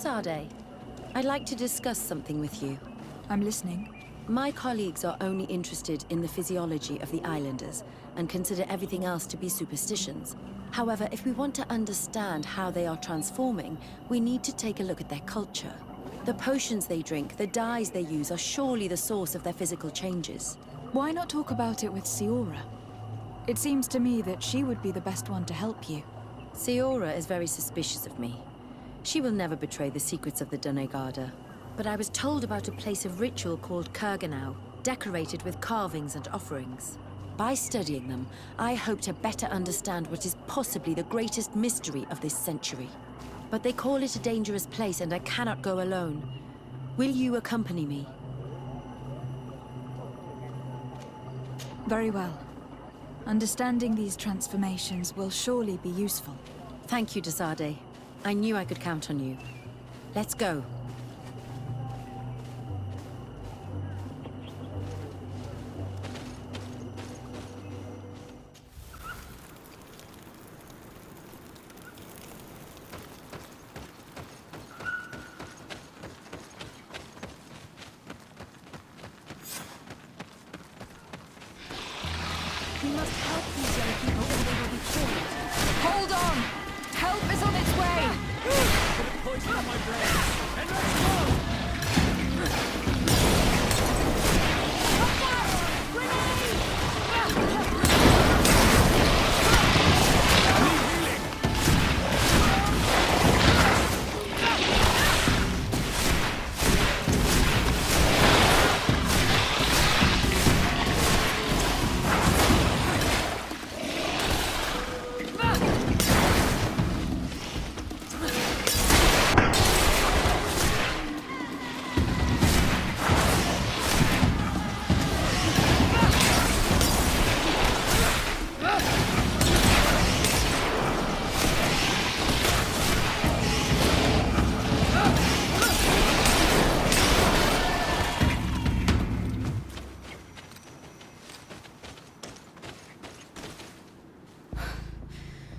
Sade. I'd like to discuss something with you. I'm listening. My colleagues are only interested in the physiology of the islanders and consider everything else to be superstitions. However, if we want to understand how they are transforming, we need to take a look at their culture. The potions they drink, the dyes they use are surely the source of their physical changes. Why not talk about it with Siora? It seems to me that she would be the best one to help you. Siora is very suspicious of me. She will never betray the secrets of the Donegada. But I was told about a place of ritual called Kurganau, decorated with carvings and offerings. By studying them, I hope to better understand what is possibly the greatest mystery of this century. But they call it a dangerous place and I cannot go alone. Will you accompany me? Very well. Understanding these transformations will surely be useful. Thank you, Desade. I knew I could count on you. Let's go. We must help these young people or they will be killed. Hold on! Help is on its way! Put poison on my brain, and let's go!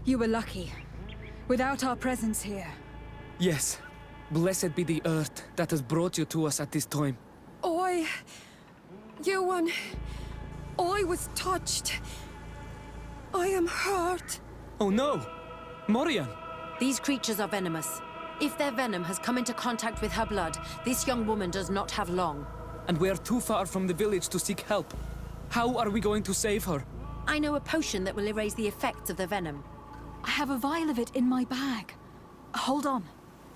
You were lucky. Without our presence here. Yes. Blessed be the earth that has brought you to us at this time. Yuan, I was touched. I am hurt. Oh no! Morian! These creatures are venomous. If their venom has come into contact with her blood, this young woman does not have long. And we are too far from the village to seek help. How are we going to save her? I know a potion that will erase the effects of the venom. I have a vial of it in my bag. Hold on.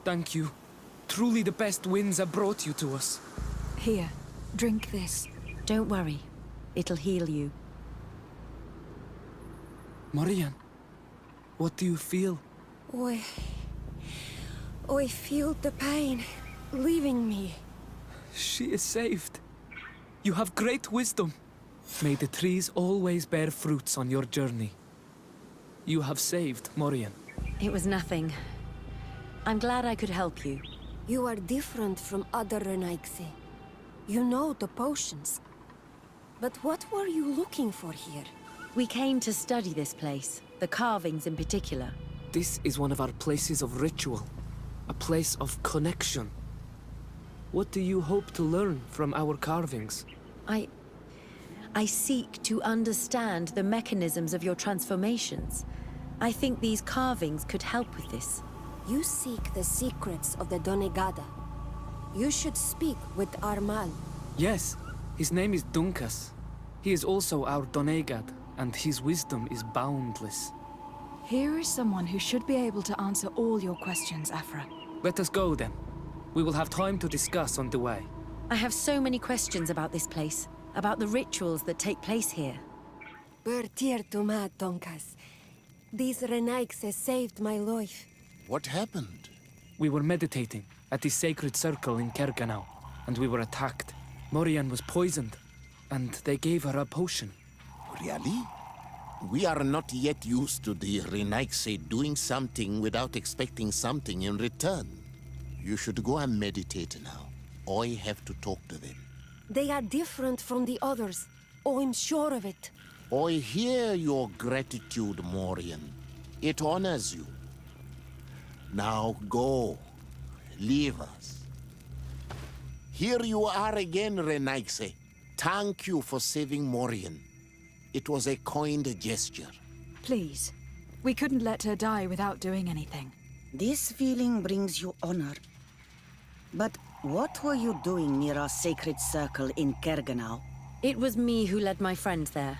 Thank you. Truly the best winds have brought you to us. Here, drink this. Don't worry. It'll heal you. Morian, what do you feel? I feel the pain leaving me. She is saved. You have great wisdom. May the trees always bear fruits on your journey. You have saved Morian. It was nothing. I'm glad I could help you. You are different from other Renaigse. You know the potions. But what were you looking for here? We came to study this place, the carvings in particular. This is one of our places of ritual. A place of connection. What do you hope to learn from our carvings? I seek to understand the mechanisms of your transformations. I think these carvings could help with this. You seek the secrets of the Donegada. You should speak with Armal. Yes, his name is Dunkas. He is also our Donegad, and his wisdom is boundless. Here is someone who should be able to answer all your questions, Aphra. Let us go then. We will have time to discuss on the way. I have so many questions about this place, about the rituals that take place here. Bertir Tuma Donkas. These Renaigse saved my life. What happened? We were meditating at the sacred circle in Kurganau, and we were attacked. Morian was poisoned, and they gave her a potion. Really? We are not yet used to the Renaigse doing something without expecting something in return. You should go and meditate now. I have to talk to them. They are different from the others. I'm sure of it. I hear your gratitude, Morian. It honors you. Now go. leave us. Here you are again, Renaigse. Thank you for saving Morian. It was a kind gesture. Please. We couldn't let her die without doing anything. This feeling brings you honor. But what were you doing near our sacred circle in Kerganau? It was me who led my friends there.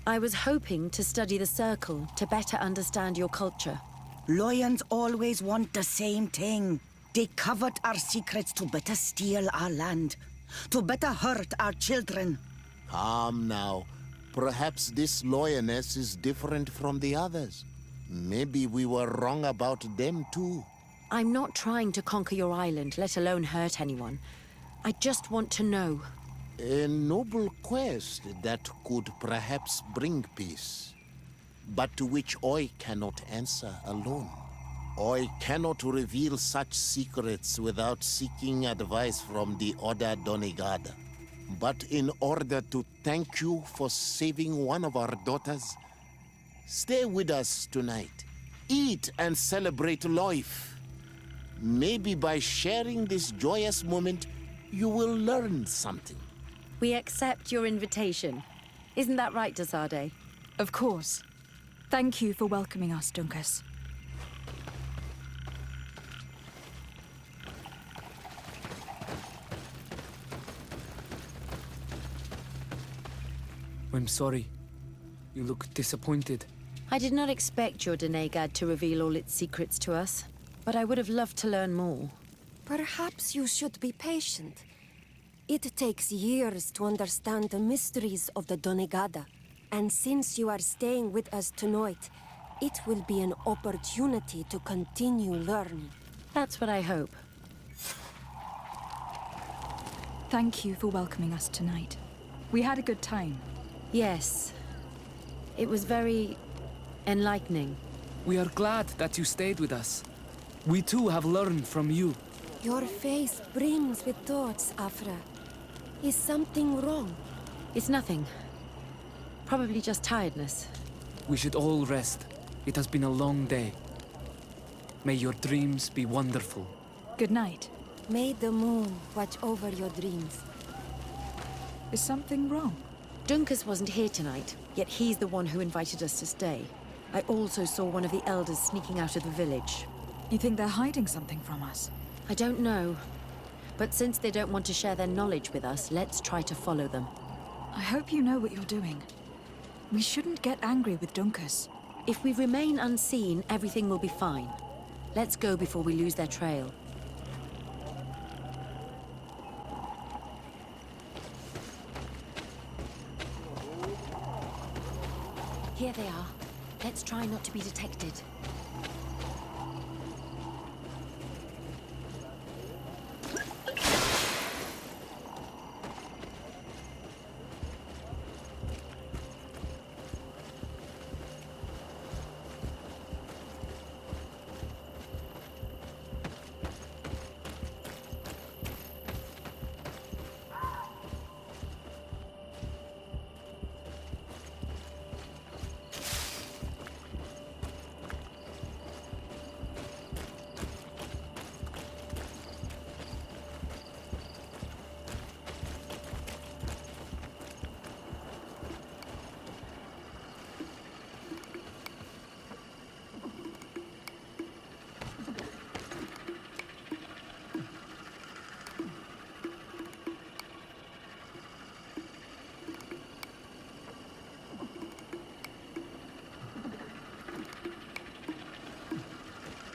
I was hoping to study the circle to better understand your culture. Loyans always want the same thing. They covet our secrets to better steal our land, to better hurt our children. Calm now. Perhaps this Loyaness is different from the others. Maybe we were wrong about them too. I'm not trying to conquer your island, let alone hurt anyone. I just want to know. A noble quest that could perhaps bring peace, but to which I cannot answer alone. I cannot reveal such secrets without seeking advice from the Order Donegada. But in order to thank you for saving one of our daughters, stay with us tonight. Eat and celebrate life. Maybe by sharing this joyous moment, you will learn something. We accept your invitation. Isn't that right, Dasade? Of course. Thank you for welcoming us, Dunkus. I'm sorry. You look disappointed. I did not expect your Denegad to reveal all its secrets to us, but I would have loved to learn more. Perhaps you should be patient. It takes years to understand the mysteries of the Donegada. And since you are staying with us tonight, it will be an opportunity to continue learning. That's what I hope. Thank you for welcoming us tonight. We had a good time. Yes. It was very enlightening. We are glad that you stayed with us. We too have learned from you. Your face brims with thoughts, Aphra. Is something wrong? It's nothing. Probably just tiredness. We should all rest. It has been a long day. May your dreams be wonderful. Good night. May the moon watch over your dreams. Is something wrong? Dunkus wasn't here tonight, yet he's the one who invited us to stay. I also saw one of the elders sneaking out of the village. You think they're hiding something from us? I don't know. But since they don't want to share their knowledge with us, let's try to follow them. I hope you know what you're doing. We shouldn't get angry with Dunkus. If we remain unseen, everything will be fine. Let's go before we lose their trail. Here they are. Let's try not to be detected.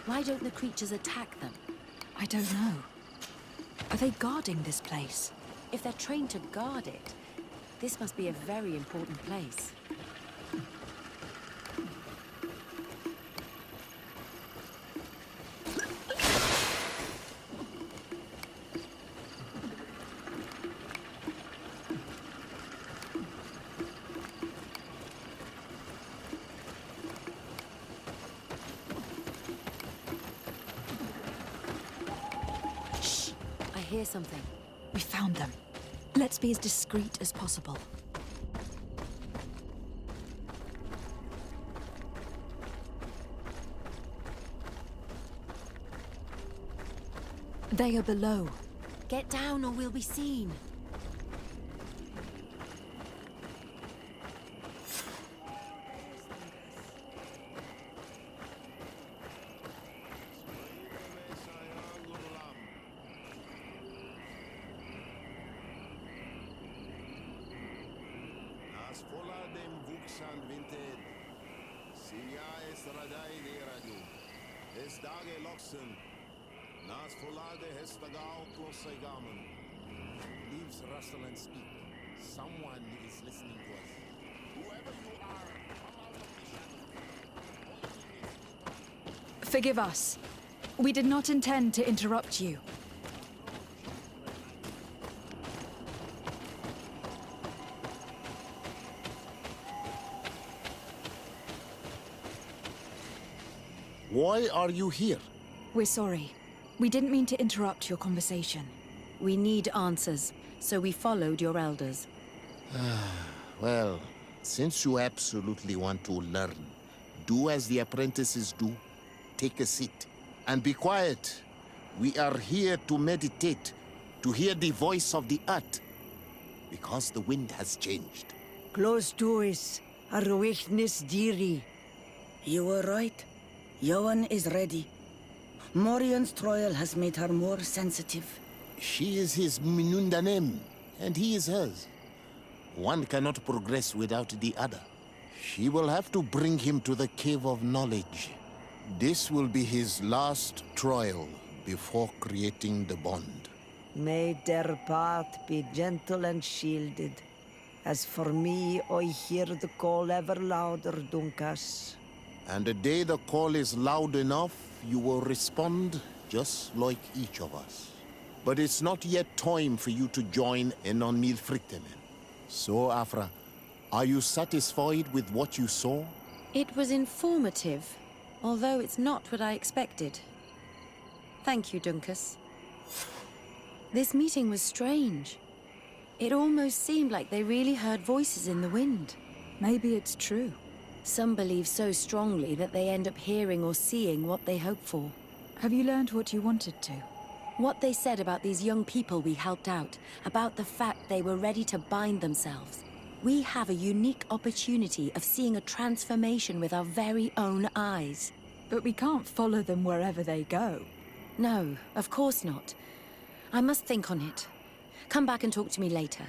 Why don't the creatures attack them? I don't know. Are they guarding this place? If they're trained to guard it, this must be a very important place. I hear something. We found them. Let's be as discreet as possible. They are below. Get down or we'll be seen. Leaves rustle and speak. Someone is listening to us. Whoever you are, come out of the shadows. Forgive us. We did not intend to interrupt you. Why are you here? We're sorry. We didn't mean to interrupt your conversation. We need answers, so we followed your elders. Well, since you absolutely want to learn, do as the apprentices do. Take a seat and be quiet. We are here to meditate, to hear the voice of the earth, because the wind has changed. Close to us, our weakness dearie. You were right. Johan is ready. Morian's trial has made her more sensitive. She is his Minundanem, and he is hers. One cannot progress without the other. She will have to bring him to the Cave of Knowledge. This will be his last trial before creating the bond. May their path be gentle and shielded. As for me, I hear the call ever louder, Dunkas. And the day the call is loud enough, you will respond just like each of us. But it's not yet time for you to join in on Milfrichtemen. So, Aphra, are you satisfied with what you saw? It was informative, although it's not what I expected. Thank you, Dunkas. This meeting was strange. It almost seemed like they really heard voices in the wind. Maybe it's true. Some believe so strongly that they end up hearing or seeing what they hope for. Have you learned what you wanted to? What they said about these young people we helped out, about the fact they were ready to bind themselves. We have a unique opportunity of seeing a transformation with our very own eyes. But we can't follow them wherever they go. No, of course not. I must think on it. Come back and talk to me later.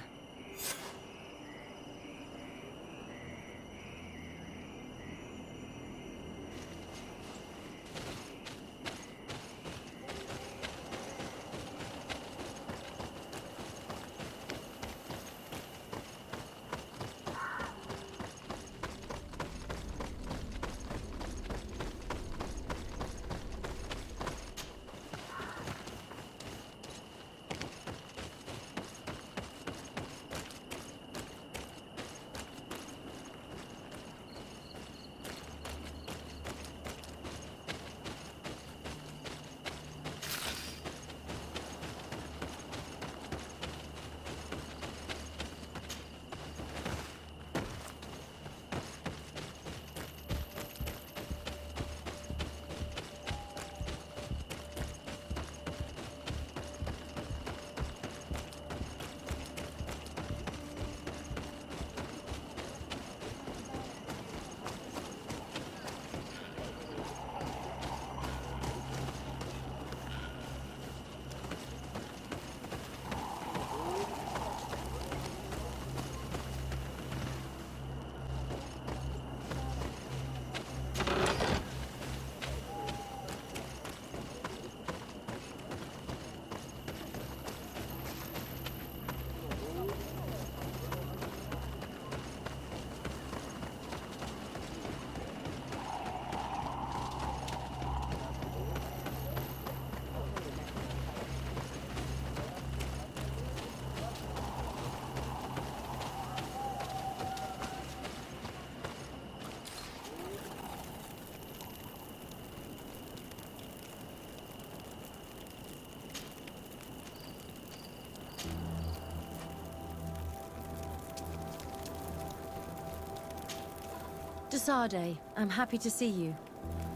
Desade, I'm happy to see you.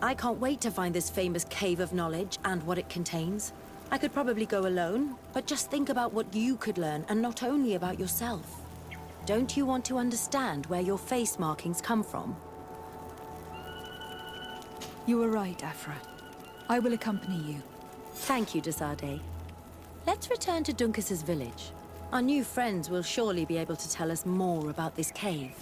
I can't wait to find this famous Cave of Knowledge and what it contains. I could probably go alone, but just think about what you could learn, and not only about yourself. Don't you want to understand where your face markings come from? You were right, Aphra. I will accompany you. Thank you, Desade. Let's return to Duncas's village. Our new friends will surely be able to tell us more about this cave.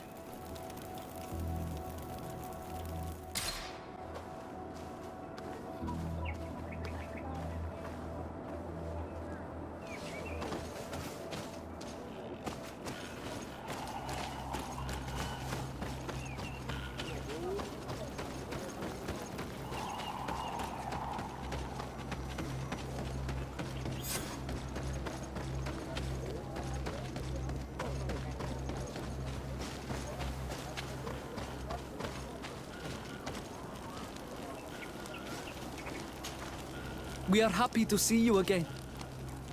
We are happy to see you again.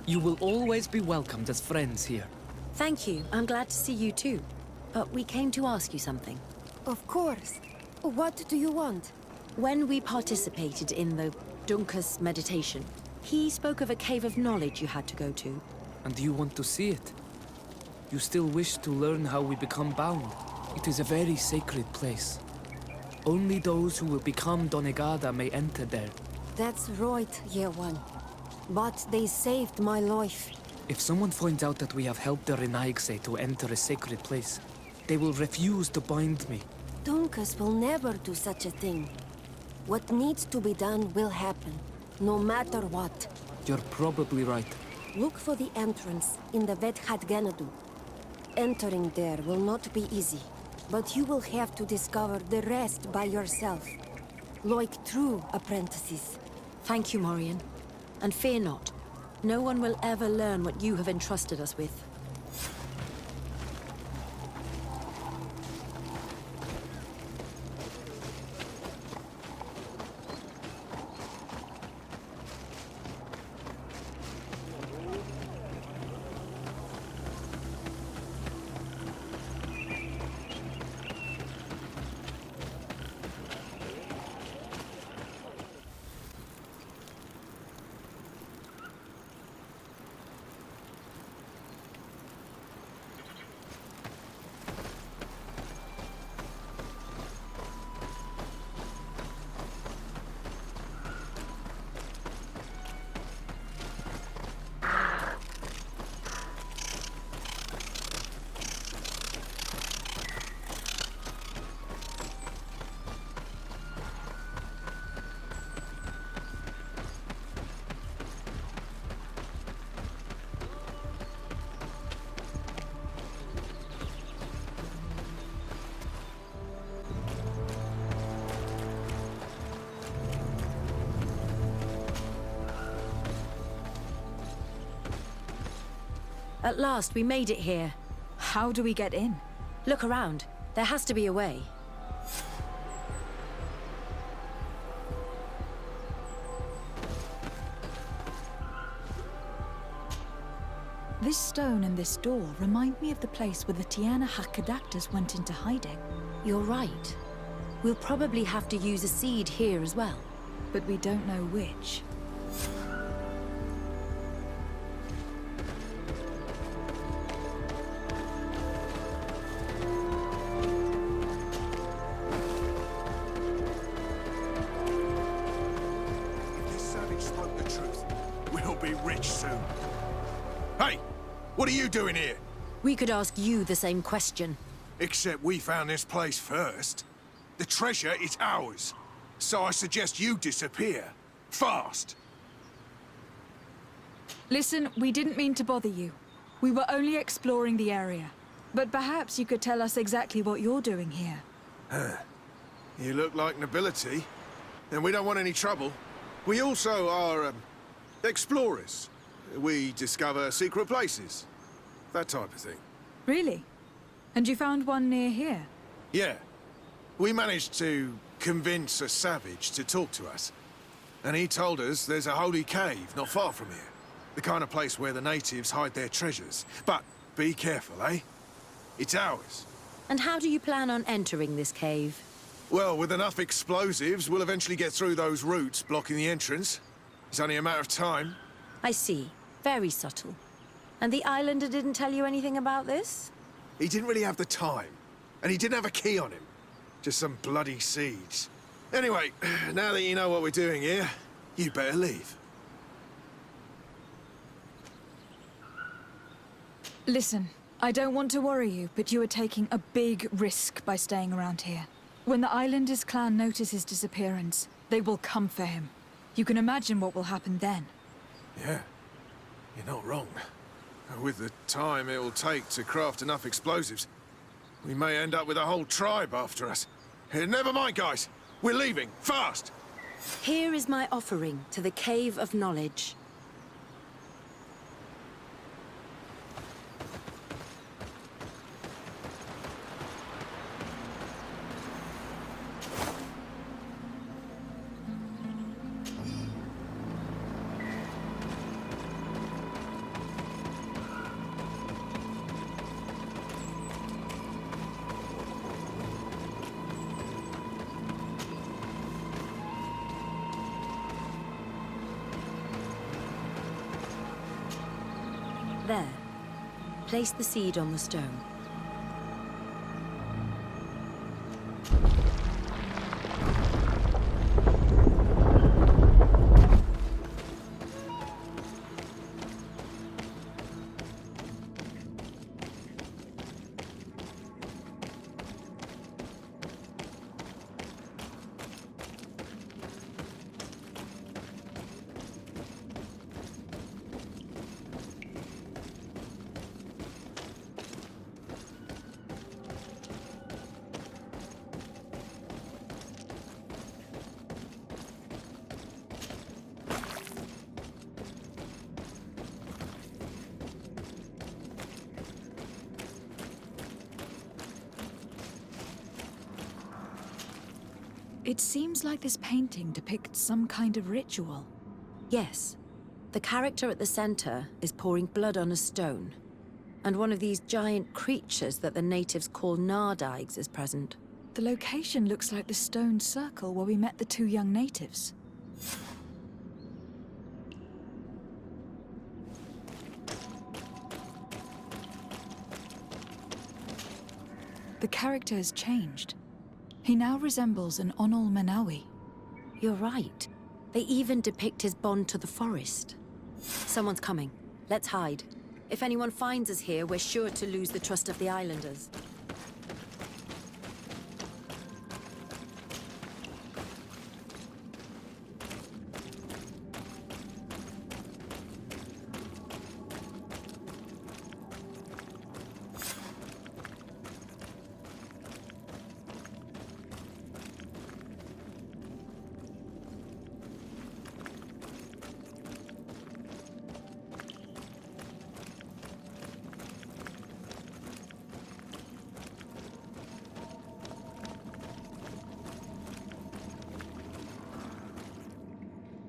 You will always be welcomed as friends here. Thank you. I'm glad to see you too. But we came to ask you something. Of course. What do you want? When we participated in the Duncas meditation, he spoke of a cave of knowledge you had to go to. And you want to see it? You still wish to learn how we become bound? It is a very sacred place. Only those who will become Donegada may enter there. That's right, Year One. But they saved my life. If someone finds out that we have helped the Renaigse to enter a sacred place, they will refuse to bind me. Duncas will never do such a thing. What needs to be done will happen, no matter what. You're probably right. Look for the entrance in the Vedhat Ganadu. Entering there will not be easy, but you will have to discover the rest by yourself. Like true apprentices. Thank you, Morian. And fear not. No one will ever learn what you have entrusted us with. At last, we made it here. How do we get in? Look around. There has to be a way. This stone and this door remind me of the place where the Tiana Hakkadactors went into hiding. You're right. We'll probably have to use a seed here as well. But we don't know which. What are you doing here? We could ask you the same question. Except we found this place first. The treasure is ours. So I suggest you disappear. Fast. Listen, we didn't mean to bother you. We were only exploring the area. But perhaps you could tell us exactly what you're doing here. You look like nobility. And we don't want any trouble. We also are, explorers. We discover secret places. That type of thing. Really? And you found one near here? Yeah. We managed to convince a savage to talk to us. And he told us there's a holy cave not far from here. The kind of place where the natives hide their treasures. But be careful, eh? It's ours. And how do you plan on entering this cave? Well, with enough explosives, we'll eventually get through those roots blocking the entrance. It's only a matter of time. I see. Very subtle. And the islander didn't tell you anything about this? He didn't really have the time. And he didn't have a key on him. Just some bloody seeds. Anyway, now that you know what we're doing here, you'd better leave. Listen, I don't want to worry you, but you are taking a big risk by staying around here. When the Islanders clan notice his disappearance, they will come for him. You can imagine what will happen then. Yeah, you're not wrong. With the time it will take to craft enough explosives, we may end up with a whole tribe after us. Never mind, guys. We're leaving, fast! Here is my offering to the Cave of Knowledge. There. Place the seed on the stone. It seems like this painting depicts some kind of ritual. Yes. The character at the center is pouring blood on a stone. And one of these giant creatures that the natives call Nardigs is present. The location looks like the stone circle where we met the two young natives. The character has changed. He now resembles an Onol Menawi. You're right. They even depict his bond to the forest. Someone's coming. Let's hide. If anyone finds us here, we're sure to lose the trust of the islanders.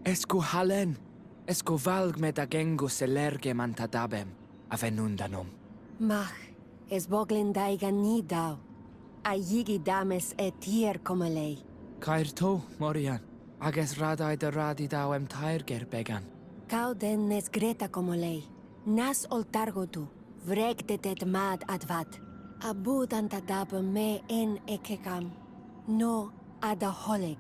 Esco halen, esco valg med agengo selerge mantadabem, avenundanum. Mach, es boglin daiga ni dau. A yigi dames et tier como lei. Cair to, Morian, ages radai de radi dawem tairger began. Cau den nes greta como lei. Nas oltargo tu, vregdetet mad advat. Abud antadab me en ekekam. No adaholeg.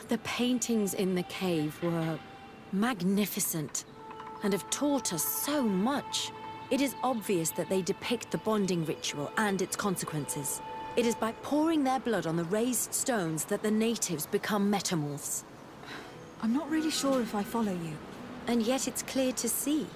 The paintings in the cave were magnificent and have taught us so much. It is obvious that they depict the bonding ritual and its consequences. It is by pouring their blood on the raised stones that the natives become metamorphs. I'm not really sure if I follow you. And yet it's clear to see.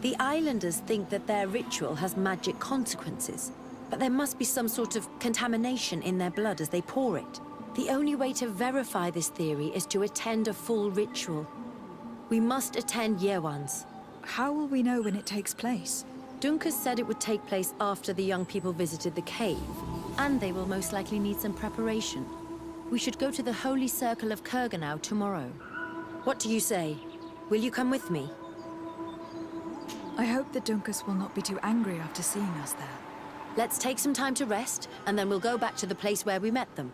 The islanders think that their ritual has magic consequences, but there must be some sort of contamination in their blood as they pour it. The only way to verify this theory is to attend a full ritual. We must attend Yewan's. How will we know when it takes place? Dunkus said it would take place after the young people visited the cave, and they will most likely need some preparation. We should go to the Holy Circle of Kurganau tomorrow. What do you say? Will you come with me? I hope that Dunkus will not be too angry after seeing us there. Let's take some time to rest, and then we'll go back to the place where we met them.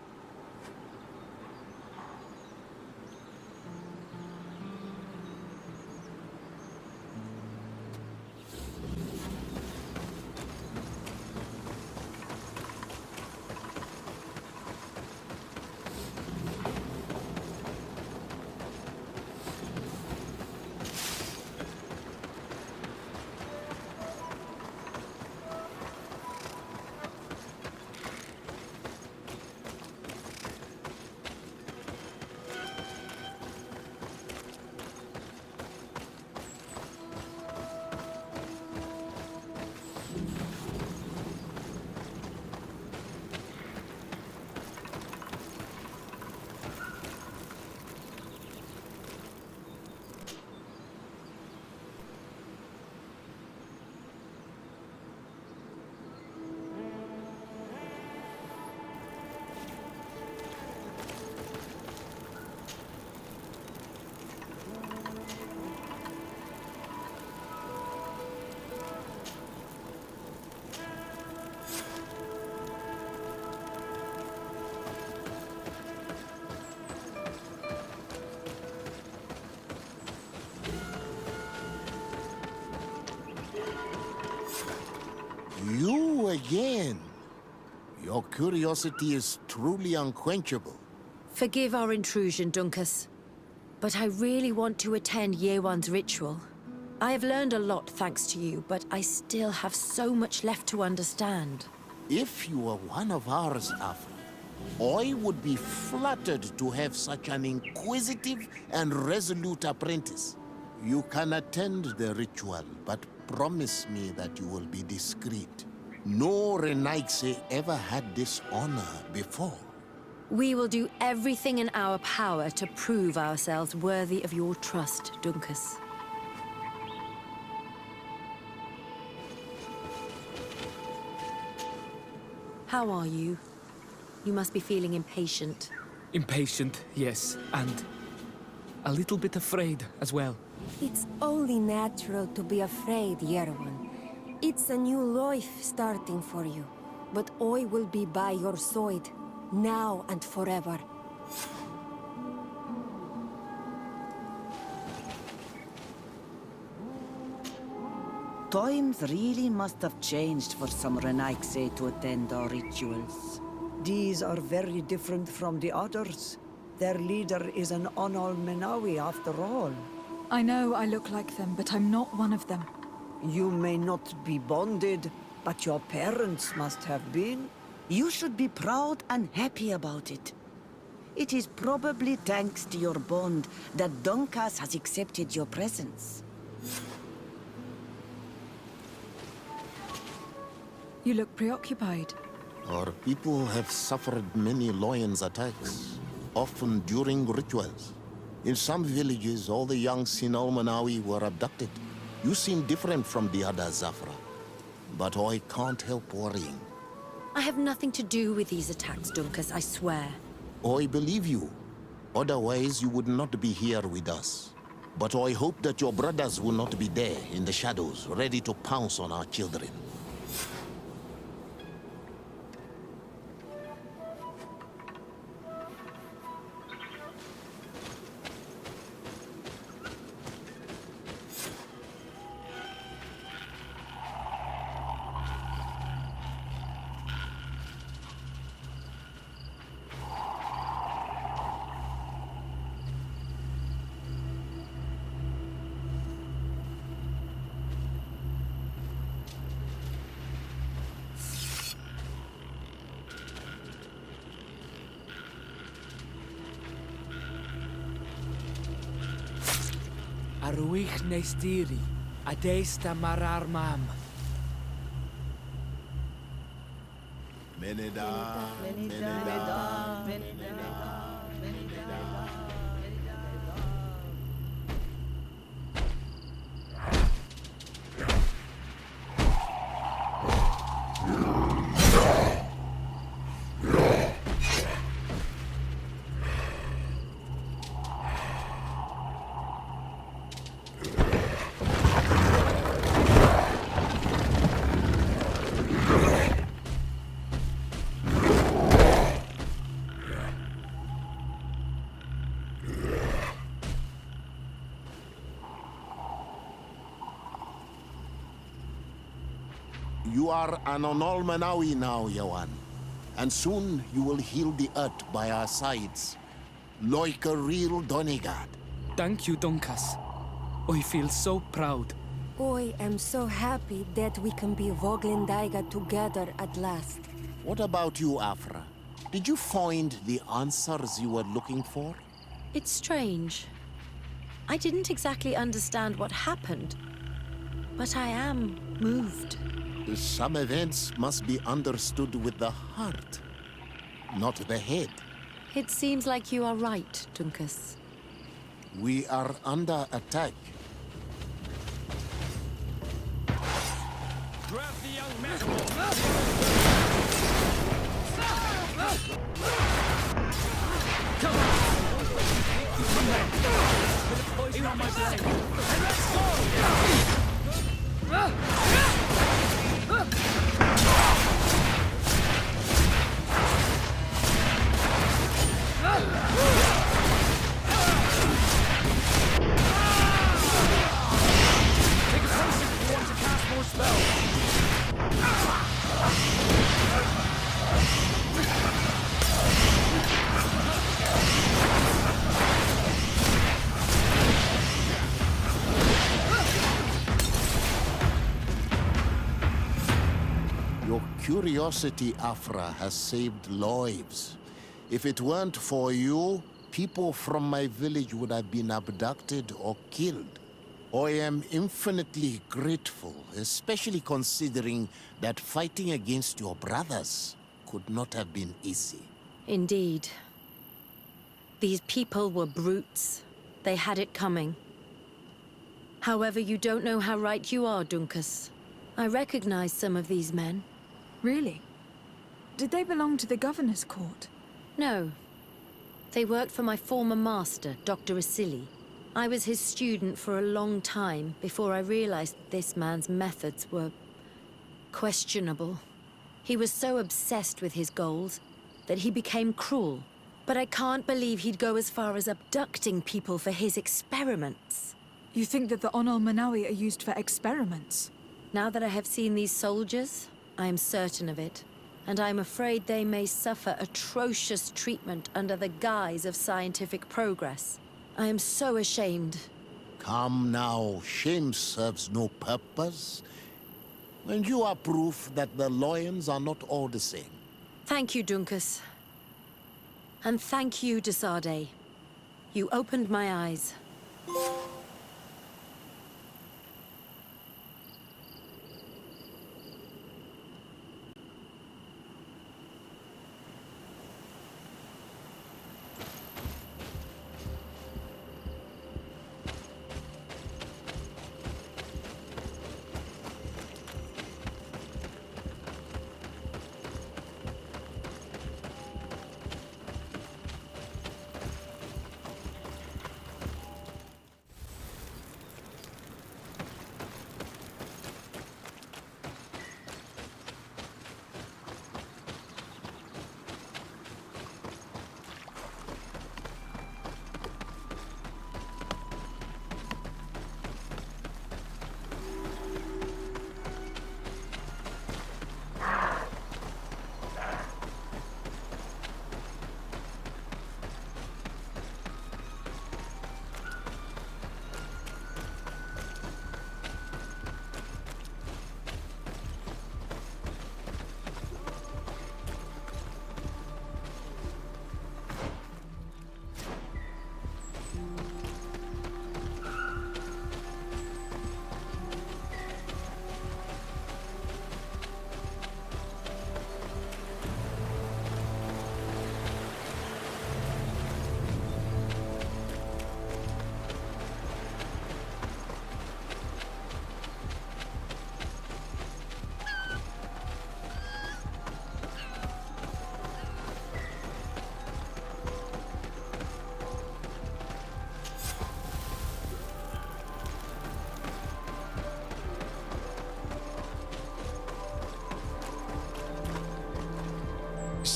You again. Your curiosity is truly unquenchable. Forgive our intrusion, Dunkus. But I really want to attend Yewan's ritual. I have learned a lot thanks to you, but I still have so much left to understand. If you were one of ours, Aphra, I would be flattered to have such an inquisitive and resolute apprentice. You can attend the ritual, but promise me that you will be discreet. No Renaigse ever had this honor before. We will do everything in our power to prove ourselves worthy of your trust, Dunkus. How are you? You must be feeling impatient. Impatient, yes, and a little bit afraid as well. It's only natural to be afraid, Yerwan. It's a new life starting for you. But I will be by your side, now and forever. Times really must have changed for some Renaigse to attend our rituals. These are very different from the others. Their leader is an Onol Menawi after all. I know I look like them, but I'm not one of them. You may not be bonded, but your parents must have been. You should be proud and happy about it. It is probably thanks to your bond that Dunkas has accepted your presence. You look preoccupied. Our people have suffered many lions attacks, often during rituals. In some villages, all the young Sinal Manawi were abducted. You seem different from the others, Aphra. But I can't help worrying. I have nothing to do with these attacks, Dunkus, I swear. I believe you. Otherwise, you would not be here with us. But I hope that your brothers will not be there in the shadows, ready to pounce on our children. Arwich Nestiri, Adesta Marar Mam. Meneda, You are an Onolmanawi now, Yawan. And soon you will heal the earth by our sides. Like a real Donegard. Thank you, Dunkas. I feel so proud. I am so happy that we can be Voglendaiga together at last. What about you, Aphra? Did you find the answers you were looking for? It's strange. I didn't exactly understand what happened, but I am moved. Some events must be understood with the heart, not the head. It seems like you are right, Dunkas. We are under attack. Grab the young man! Come on! Poison on my blade! And let's go! Take a potion if you want to cast more spells! Your curiosity, Aphra, has saved lives. If it weren't for you, people from my village would have been abducted or killed. I am infinitely grateful, especially considering that fighting against your brothers could not have been easy. Indeed. These people were brutes. They had it coming. However, you don't know how right you are, Dunkas. I recognize some of these men. Really? Did they belong to the governor's court? No. They worked for my former master, Dr. Asili. I was his student for a long time before I realized this man's methods were questionable. He was so obsessed with his goals that he became cruel. But I can't believe he'd go as far as abducting people for his experiments. You think that the Onol Manawi are used for experiments? Now that I have seen these soldiers, I am certain of it. And I'm afraid they may suffer atrocious treatment under the guise of scientific progress. I am so ashamed. Come now, shame serves no purpose. And you are proof that the lions are not all the same. Thank you, Dunkas. And thank you, Desade. You opened my eyes.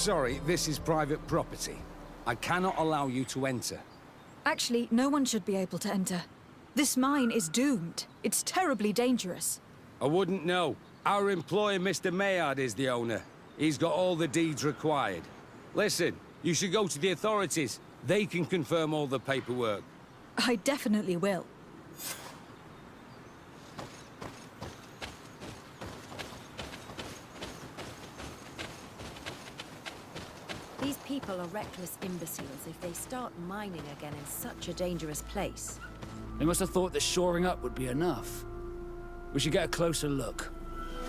sorry, this is private property. I cannot allow you to enter. Actually, no one should be able to enter. This mine is doomed. It's terribly dangerous. I wouldn't know. Our employer, Mr. Maillard, is the owner. He's got all the deeds required. Listen, you should go to the authorities. They can confirm all the paperwork. I definitely will. These people are reckless imbeciles if they start mining again in such a dangerous place. They must have thought that shoring up would be enough. We should get a closer look.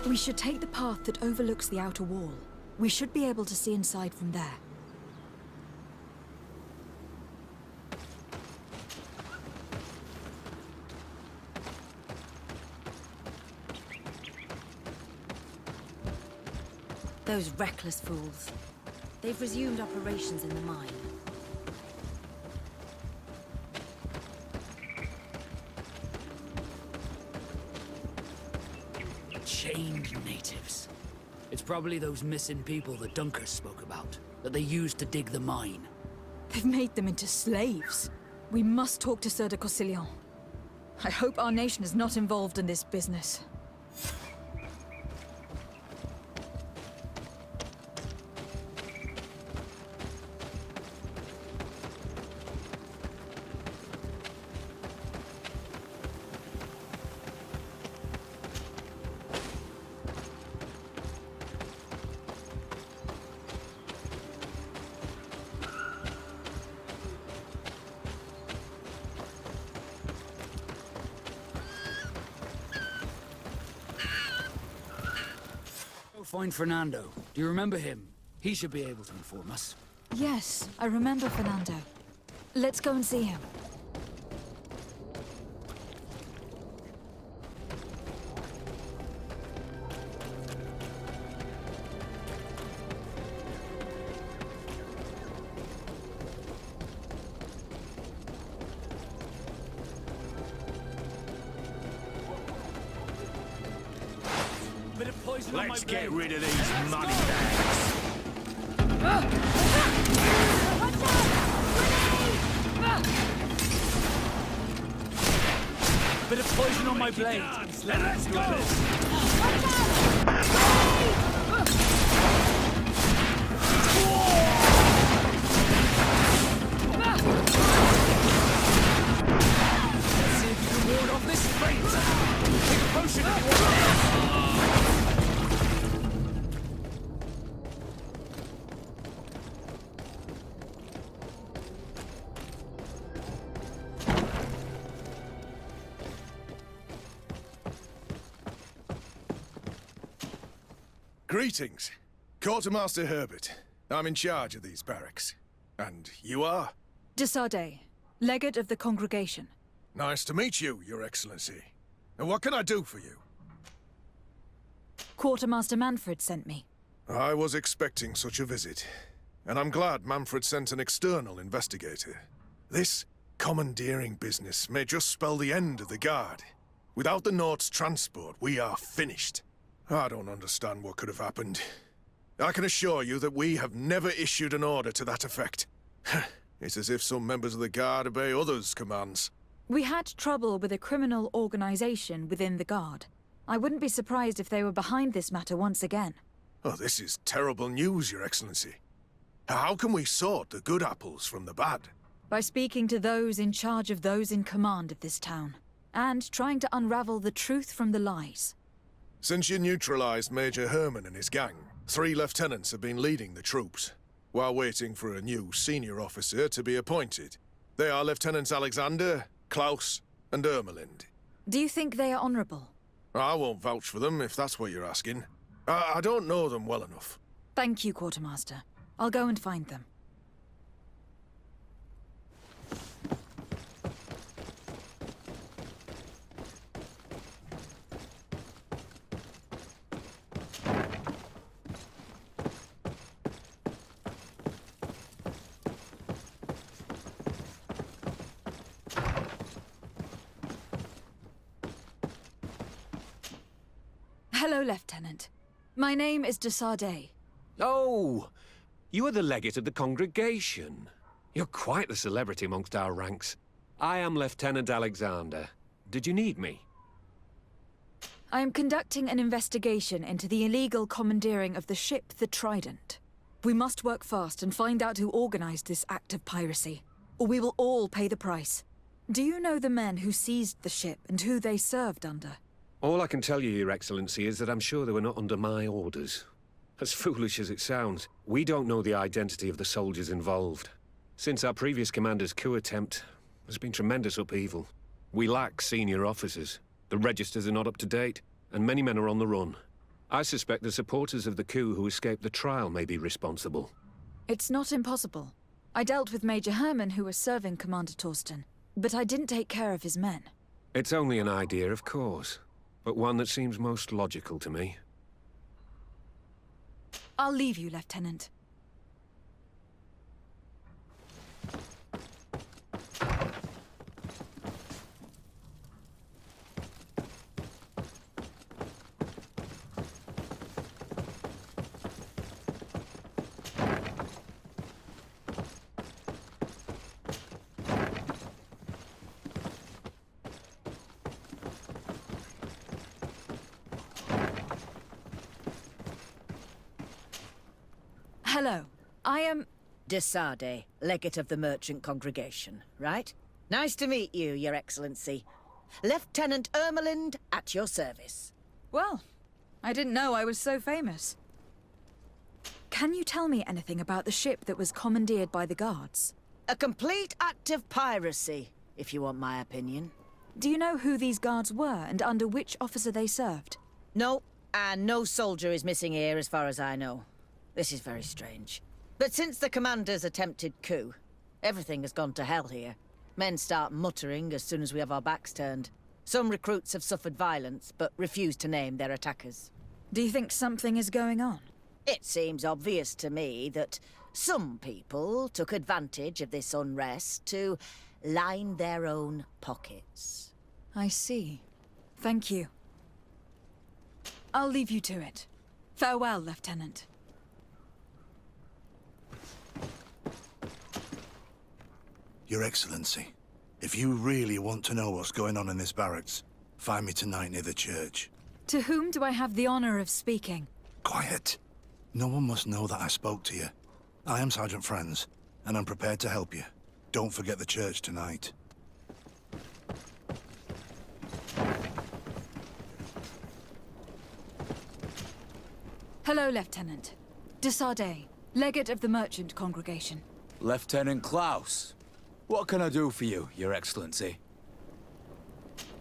We should take the path that overlooks the outer wall. We should be able to see inside from there. Those reckless fools. They've resumed operations in the mine. Chained natives. It's probably those missing people that Dunkers spoke about, that they used to dig the mine. They've made them into slaves. We must talk to Sir de Cossillon. I hope our nation is not involved in this business. Find Fernando. Do you remember him? He should be able to inform us. Yes, I remember Fernando. Let's go and see him. Let's get rid of these money bags. Bit of poison on my blade. Let's go! Let's see if you can ward off this fate. Take a potion if you want. Greetings. Quartermaster Herbert. I'm in charge of these barracks. And you are? De Sardet, legate of the congregation. Nice to meet you, Your Excellency. And what can I do for you? Quartermaster Manfred sent me. I was expecting such a visit. And I'm glad Manfred sent an external investigator. This commandeering business may just spell the end of the Guard. Without the Nord's transport, we are finished. I don't understand what could have happened. I can assure you that we have never issued an order to that effect. It's as if some members of the Guard obey others' commands. We had trouble with a criminal organization within the Guard. I wouldn't be surprised if they were behind this matter once again. Oh, this is terrible news, Your Excellency. How can we sort the good apples from the bad? By speaking to those in charge of those in command of this town, and trying to unravel the truth from the lies. Since you neutralized Major Herman and his gang, 3 lieutenants have been leading the troops, while waiting for a new senior officer to be appointed. They are Lieutenants Alexander, Klaus, and Ermelind. Do you think they are honorable? I won't vouch for them, if that's what you're asking. I don't know them well enough. Thank you, Quartermaster. I'll go and find them. Hello, Lieutenant. My name is de Sardet. Oh, You are the legate of the congregation. You're quite the celebrity amongst our ranks. I am Lieutenant Alexander. Did you need me? I am conducting an investigation into the illegal commandeering of the ship the Trident. We must work fast and find out who organized this act of piracy, or we will all pay the price. Do you know the men who seized the ship and who they served under? All I can tell you, Your Excellency, is that I'm sure they were not under my orders. As foolish as it sounds, we don't know the identity of the soldiers involved. Since our previous commander's coup attempt, there's been tremendous upheaval. We lack senior officers. The registers are not up to date, and many men are on the run. I suspect the supporters of the coup who escaped the trial may be responsible. It's not impossible. I dealt with Major Herman, who was serving Commander Torsten, but I didn't take care of his men. It's only an idea, of course, but one that seems most logical to me. I'll leave you, Lieutenant. Hello. I am... Desade, legate of the merchant congregation, right? Nice to meet you, Your Excellency. Lieutenant Ermelind, at your service. Well, I didn't know I was so famous. Can you tell me anything about the ship that was commandeered by the guards? A complete act of piracy, if you want my opinion. Do you know who these guards were and under which officer they served? No, and no soldier is missing here as far as I know. This is very strange. But since the commander's attempted coup, everything has gone to hell here. Men start muttering as soon as we have our backs turned. Some recruits have suffered violence, but refuse to name their attackers. Do you think something is going on? It seems obvious to me that some people took advantage of this unrest to line their own pockets. I see. Thank you. I'll leave you to it. Farewell, Lieutenant. Your Excellency, if you really want to know what's going on in this barracks, find me tonight near the church. To whom do I have the honor of speaking? Quiet. No one must know that I spoke to you. I am Sergeant Friends, and I'm prepared to help you. Don't forget the church tonight. Hello, Lieutenant. Desade, legate of the merchant congregation. Lieutenant Klaus. What can I do for you, Your Excellency?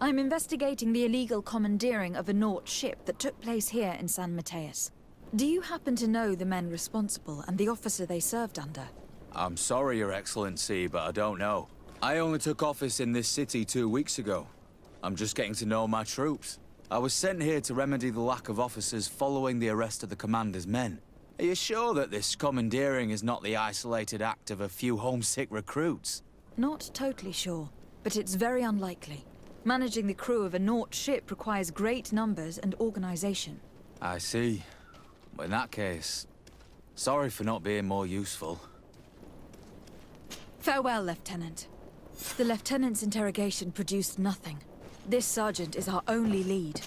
I'm investigating the illegal commandeering of a Naut ship that took place here in San Mateus. Do you happen to know the men responsible and the officer they served under? I'm sorry, Your Excellency, but I don't know. I only took office in this city 2 weeks ago. I'm just getting to know my troops. I was sent here to remedy the lack of officers following the arrest of the commander's men. Are you sure that this commandeering is not the isolated act of a few homesick recruits? Not totally sure, but it's very unlikely. Managing the crew of a Naut ship requires great numbers and organization. I see. In that case, sorry for not being more useful. Farewell, Lieutenant. The Lieutenant's interrogation produced nothing. This sergeant is our only lead.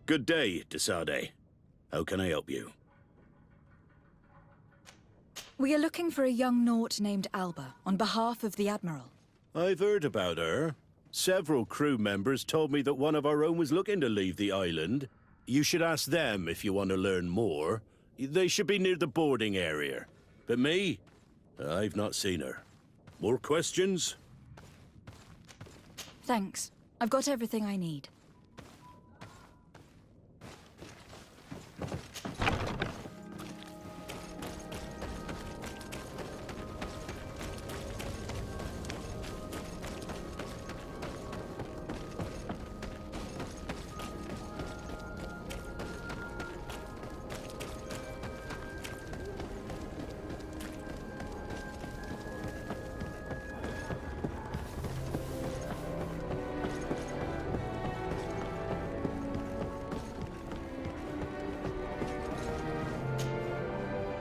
Good day, Desade. How can I help you? We are looking for a young Naut named Alba, on behalf of the Admiral. I've heard about her. Several crew members told me that one of our own was looking to leave the island. You should ask them if you want to learn more. They should be near the boarding area. But me? I've not seen her. More questions? Thanks. I've got everything I need.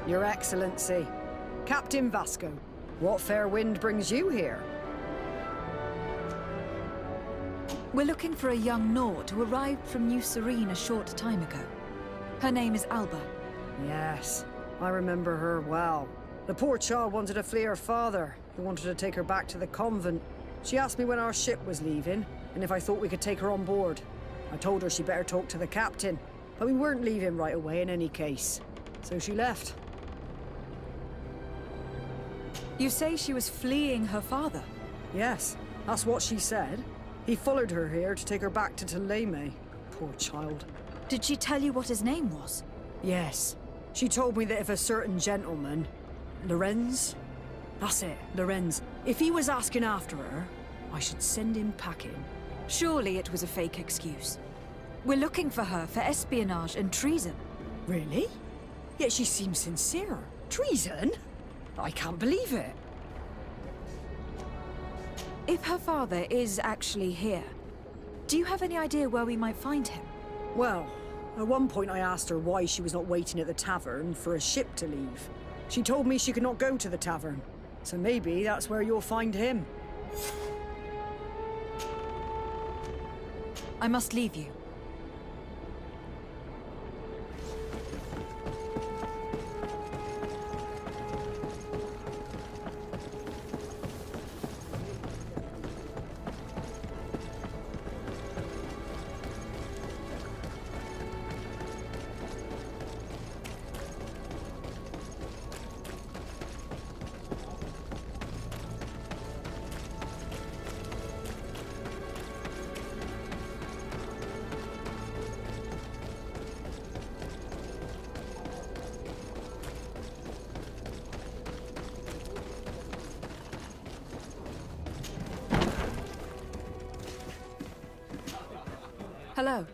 Your Excellency, Captain Vasco, what fair wind brings you here? We're looking for a young Nord who arrived from New Serene a short time ago. Her name is Alba. Yes, I remember her well. The poor child wanted to flee her father, who wanted to take her back to the convent. She asked me when our ship was leaving, and if I thought we could take her on board. I told her she better talk to the captain, but we weren't leaving right away in any case. So she left. You say she was fleeing her father? Yes, that's what she said. He followed her here to take her back to Thélème. Poor child. Did she tell you what his name was? Yes. She told me that if a certain gentleman... Lorenz? That's it, Lorenz. If he was asking after her, I should send him packing. Surely it was a fake excuse. We're looking for her for espionage and treason. Really? Yet she seems sincere. Treason? I can't believe it. If her father is actually here, do you have any idea where we might find him? Well, at one point I asked her why she was not waiting at the tavern for a ship to leave. She told me she could not go to the tavern, so maybe that's where you'll find him. I must leave you. Hello.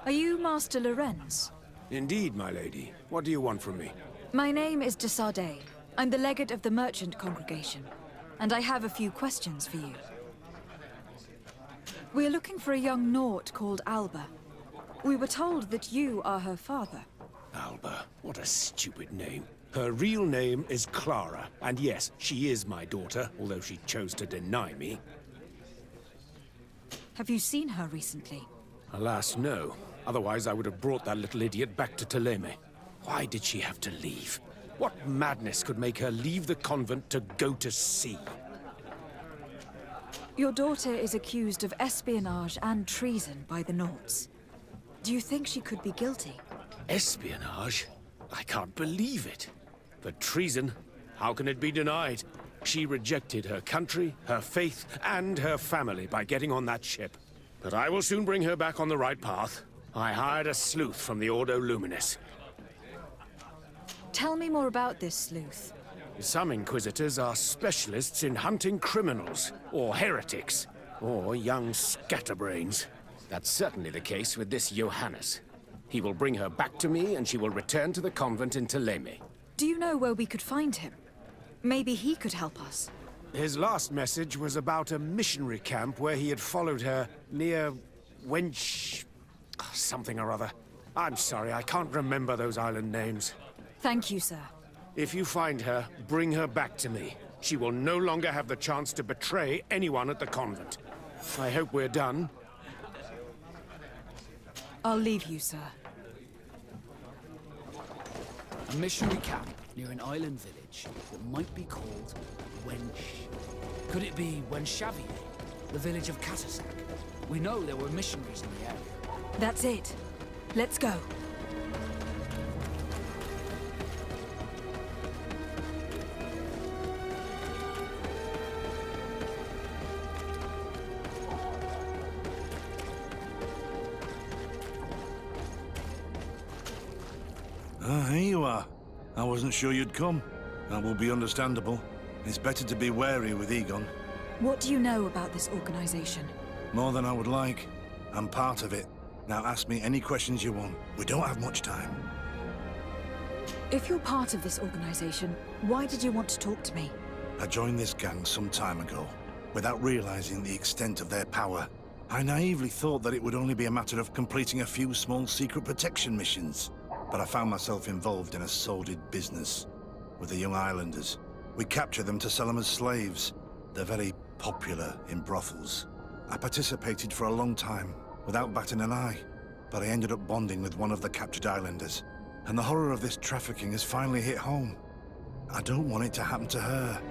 Are you Master Lorenz? Indeed, my lady. What do you want from me? My name is de Sardet. I'm the legate of the merchant congregation, and I have a few questions for you. We're looking for a young Nort called Alba. We were told that you are her father. Alba. What a stupid name. Her real name is Clara, and yes, she is my daughter, although she chose to deny me. Have you seen her recently? Alas, no. Otherwise, I would have brought that little idiot back to Thélème. Why did she have to leave? What madness could make her leave the convent to go to sea? Your daughter is accused of espionage and treason by the Norts. Do you think she could be guilty? Espionage? I can't believe it. But treason? How can it be denied? She rejected her country, her faith, and her family by getting on that ship. But I will soon bring her back on the right path. I hired a sleuth from the Ordo Luminis. Tell me more about this sleuth. Some Inquisitors are specialists in hunting criminals, or heretics, or young scatterbrains. That's certainly the case with this Johannes. He will bring her back to me, and she will return to the convent in Thélème. Do you know where we could find him? Maybe he could help us. His last message was about a missionary camp where he had followed her near Wench... something or other. I'm sorry, I can't remember those island names. Thank you, sir. If you find her, bring her back to me. She will no longer have the chance to betray anyone at the convent. I hope we're done. I'll leave you, sir. A missionary camp near an island village that might be called Wench. Could it be Wenchavier, the village of Catasac? We know there were missionaries in the area. That's it. Let's go. Ah, here you are. I wasn't sure you'd come. That will be understandable. It's better to be wary with Egon. What do you know about this organization? More than I would like. I'm part of it. Now ask me any questions you want. We don't have much time. If you're part of this organization, why did you want to talk to me? I joined this gang some time ago, without realizing the extent of their power. I naively thought that it would only be a matter of completing a few small secret protection missions. But I found myself involved in a sordid business with the young islanders. We capture them to sell them as slaves. They're very popular in brothels. I participated for a long time, without batting an eye, but I ended up bonding with one of the captured islanders. And the horror of this trafficking has finally hit home. I don't want it to happen to her.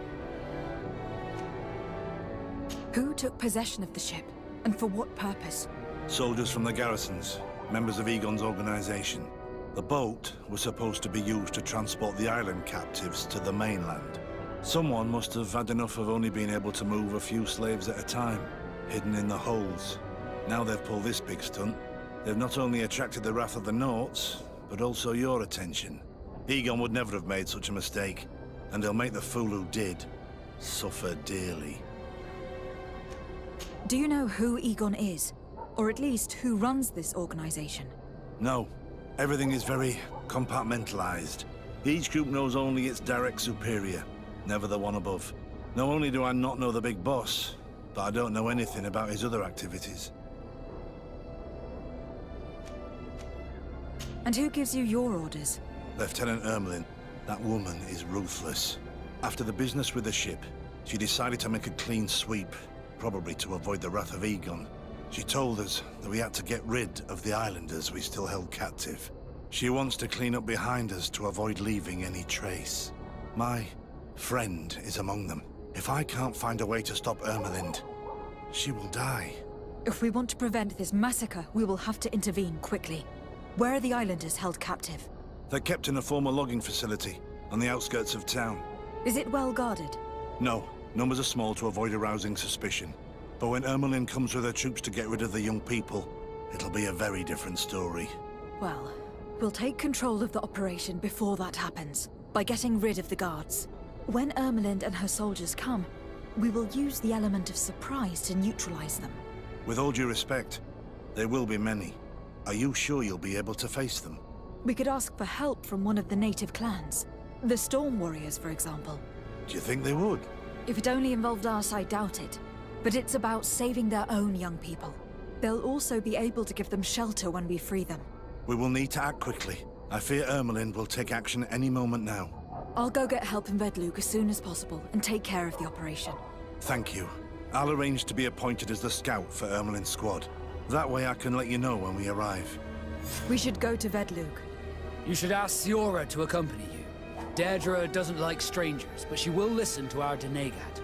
Who took possession of the ship, and for what purpose? Soldiers from the garrisons, members of Egon's organization. The boat was supposed to be used to transport the island captives to the mainland. Someone must have had enough of only being able to move a few slaves at a time, hidden in the holds. Now they've pulled this big stunt. They've not only attracted the wrath of the Nauts, but also your attention. Egon would never have made such a mistake, and they'll make the fool who did suffer dearly. Do you know who Egon is? Or at least who runs this organization? No. Everything is very compartmentalized. Each group knows only its direct superior, never the one above. Not only do I not know the big boss, but I don't know anything about his other activities. And who gives you your orders? Lieutenant Ermelin. That woman is ruthless. After the business with the ship, she decided to make a clean sweep, probably to avoid the wrath of Egon. She told us that we had to get rid of the islanders we still held captive. She wants to clean up behind us to avoid leaving any trace. My friend is among them. If I can't find a way to stop Ermelind, she will die. If we want to prevent this massacre, we will have to intervene quickly. Where are the islanders held captive? They're kept in a former logging facility on the outskirts of town. Is it well guarded? No, numbers are small to avoid arousing suspicion. But when Ermelin comes with her troops to get rid of the young people, it'll be a very different story. Well, we'll take control of the operation before that happens, by getting rid of the guards. When Ermelind and her soldiers come, we will use the element of surprise to neutralize them. With all due respect, there will be many. Are you sure you'll be able to face them? We could ask for help from one of the native clans. The Storm Warriors, for example. Do you think they would? If it only involved us, I doubt it. But it's about saving their own young people. They'll also be able to give them shelter when we free them. We will need to act quickly. I fear Ermelin will take action any moment now. I'll go get help in Vedlug as soon as possible and take care of the operation. Thank you. I'll arrange to be appointed as the scout for Ermelin's squad. That way I can let you know when we arrive. We should go to Vedlug. You should ask Siora to accompany you. Deirdre doesn't like strangers, but she will listen to our Denegat.